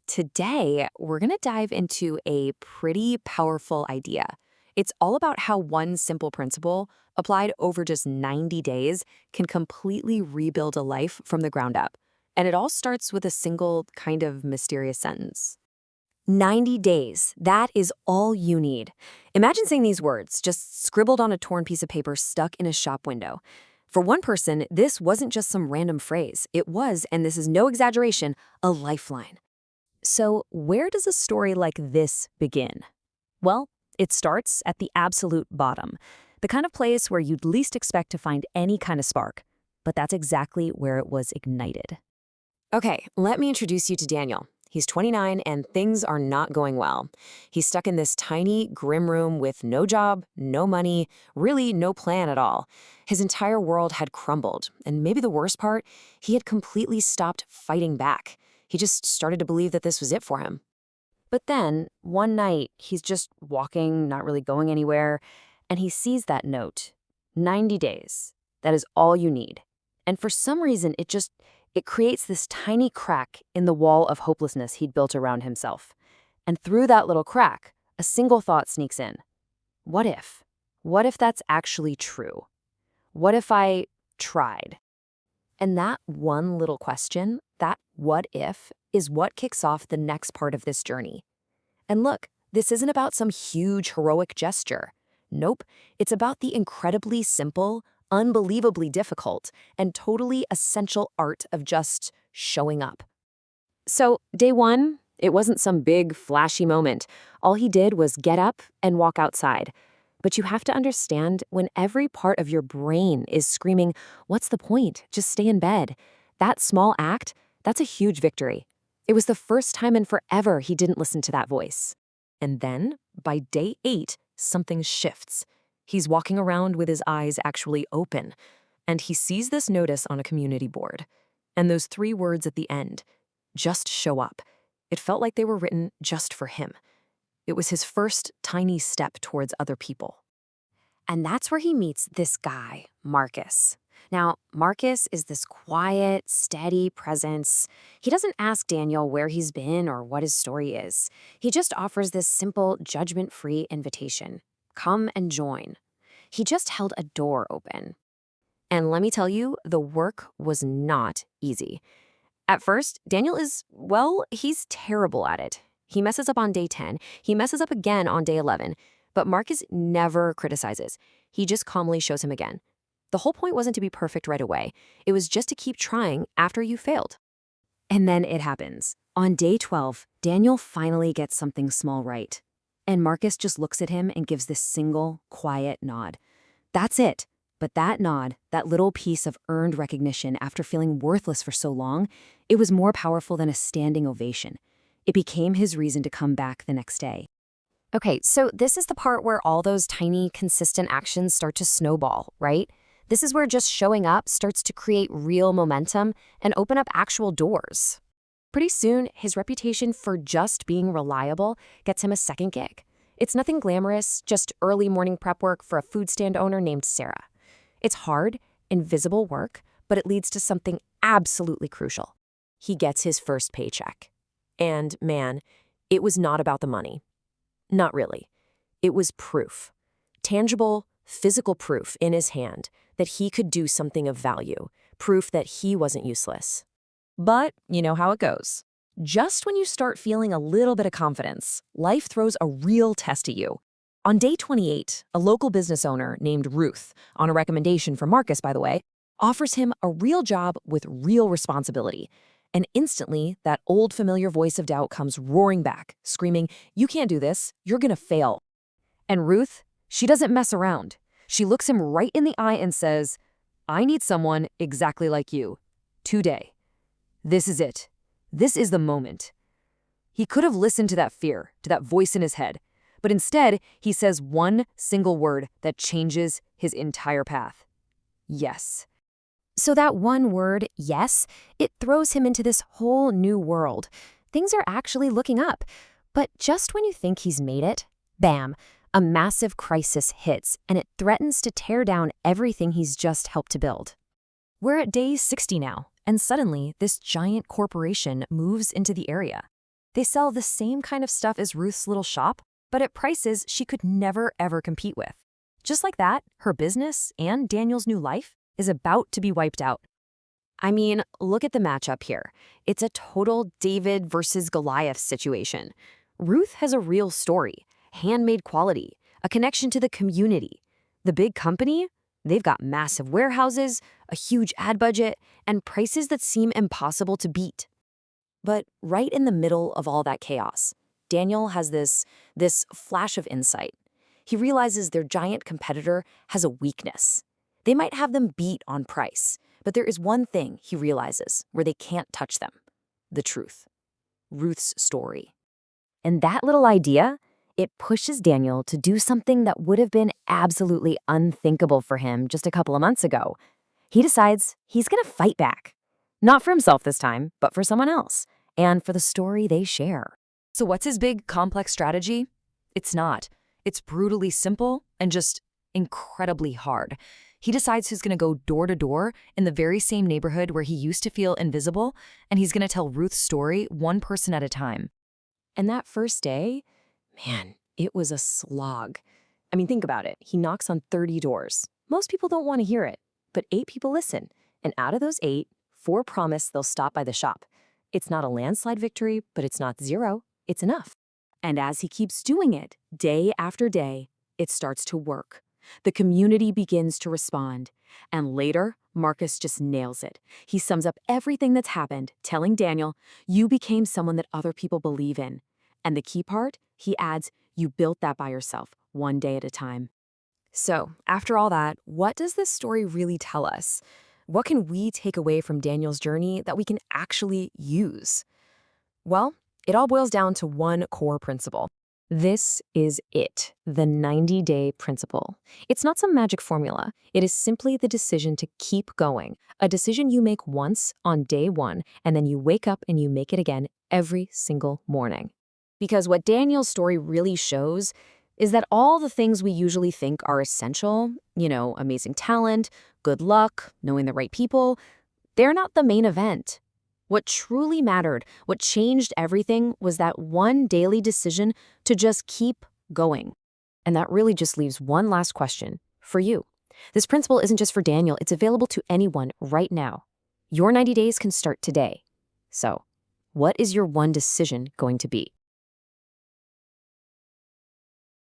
Today, we're going to dive into a pretty powerful idea. It's all about how one simple principle, applied over just 90 days, can completely rebuild a life from the ground up. And it all starts with a single kind of mysterious sentence. 90 days, that is all you need. Imagine saying these words, just scribbled on a torn piece of paper stuck in a shop window. For one person, this wasn't just some random phrase. It was, and this is no exaggeration, a lifeline. So where does a story like this begin? Well, it starts at the absolute bottom, the kind of place where you'd least expect to find any kind of spark. But that's exactly where it was ignited. Okay, let me introduce you to Daniel. He's 29 and things are not going well. He's stuck in this tiny, grim room with no job, no money, really no plan at all. His entire world had crumbled, and maybe the worst part, he had completely stopped fighting back. He just started to believe that this was it for him. But then, one night, he's just walking, not really going anywhere, and he sees that note. 90 days. That is all you need. And for some reason, it creates this tiny crack in the wall of hopelessness he'd built around himself. And through that little crack, a single thought sneaks in. What if? What if that's actually true? What if I tried? And that one little question, that what if, is what kicks off the next part of this journey. And look, this isn't about some huge heroic gesture. Nope, it's about the incredibly simple, unbelievably difficult, and totally essential art of just showing up. So, day one, it wasn't some big, flashy moment. All he did was get up and walk outside. But you have to understand, when every part of your brain is screaming, what's the point? Just stay in bed. That small act, that's a huge victory. It was the first time in forever he didn't listen to that voice. And then, by day 8, something shifts. He's walking around with his eyes actually open, and he sees this notice on a community board. And those 3 words at the end, just show up. It felt like they were written just for him. It was his first tiny step towards other people. And that's where he meets this guy, Marcus. Now, Marcus is this quiet, steady presence. He doesn't ask Daniel where he's been or what his story is. He just offers this simple, judgment-free invitation. Come and join. He just held a door open. And let me tell you, the work was not easy. At first, Daniel he's terrible at it. He messes up on day 10. He messes up again on day 11. But Marcus never criticizes. He just calmly shows him again. The whole point wasn't to be perfect right away. It was just to keep trying after you failed. And then it happens. On day 12, Daniel finally gets something small right. And Marcus just looks at him and gives this single, quiet nod. That's it. But that nod, that little piece of earned recognition after feeling worthless for so long, it was more powerful than a standing ovation. It became his reason to come back the next day. Okay, so this is the part where all those tiny, consistent actions start to snowball, right? This is where just showing up starts to create real momentum and open up actual doors. Pretty soon, his reputation for just being reliable gets him a second gig. It's nothing glamorous, just early morning prep work for a food stand owner named Sarah. It's hard, invisible work, but it leads to something absolutely crucial. He gets his first paycheck. And man, it was not about the money. Not really. It was proof. Tangible, physical proof in his hand that he could do something of value, proof that he wasn't useless. But you know how it goes. Just when you start feeling a little bit of confidence, life throws a real test at you. On day 28, a local business owner named Ruth, on a recommendation from Marcus, by the way, offers him a real job with real responsibility. And instantly, that old familiar voice of doubt comes roaring back, screaming, "You can't do this. You're gonna fail." And Ruth, she doesn't mess around. She looks him right in the eye and says, "I need someone exactly like you. Today. This is it. This is the moment." He could have listened to that fear, to that voice in his head, but instead, he says one single word that changes his entire path. Yes. So that one word, yes, it throws him into this whole new world. Things are actually looking up. But just when you think he's made it, bam, a massive crisis hits, and it threatens to tear down everything he's just helped to build. We're at day 60 now, and suddenly this giant corporation moves into the area. They sell the same kind of stuff as Ruth's little shop, but at prices she could never ever compete with. Just like that, her business and Daniel's new life is about to be wiped out. I mean, look at the matchup here. It's a total David versus Goliath situation. Ruth has a real story, handmade quality, a connection to the community. The big company, they've got massive warehouses, a huge ad budget, and prices that seem impossible to beat. But right in the middle of all that chaos, Daniel has this flash of insight. He realizes their giant competitor has a weakness. They might have them beat on price, but there is one thing he realizes where they can't touch them: the truth. Ruth's story. And that little idea, it pushes Daniel to do something that would have been absolutely unthinkable for him just a couple of months ago. He decides he's going to fight back. Not for himself this time, but for someone else, and for the story they share. So what's his big, complex strategy? It's not. It's brutally simple and just incredibly hard. He decides he's going to go door to door in the very same neighborhood where he used to feel invisible, and he's going to tell Ruth's story one person at a time. And that first day, man, it was a slog. I mean, think about it. He knocks on 30 doors. Most people don't want to hear it, but 8 people listen. And out of those 8, 4 promise they'll stop by the shop. It's not a landslide victory, but it's not 0. It's enough. And as he keeps doing it, day after day, it starts to work. The community begins to respond. And later, Marcus just nails it. He sums up everything that's happened, telling Daniel, "You became someone that other people believe in." And the key part, he adds, "You built that by yourself, one day at a time." So, after all that, what does this story really tell us? What can we take away from Daniel's journey that we can actually use? Well, it all boils down to one core principle. This is it, the 90-day principle. It's not some magic formula. It is simply the decision to keep going, a decision you make once on day 1, and then you wake up and you make it again every single morning. Because what Daniel's story really shows is that all the things we usually think are essential, amazing talent, good luck, knowing the right people, they're not the main event. What truly mattered, what changed everything, was that one daily decision to just keep going. And that really just leaves one last question for you. This principle isn't just for Daniel, it's available to anyone right now. Your 90 days can start today. So, what is your one decision going to be?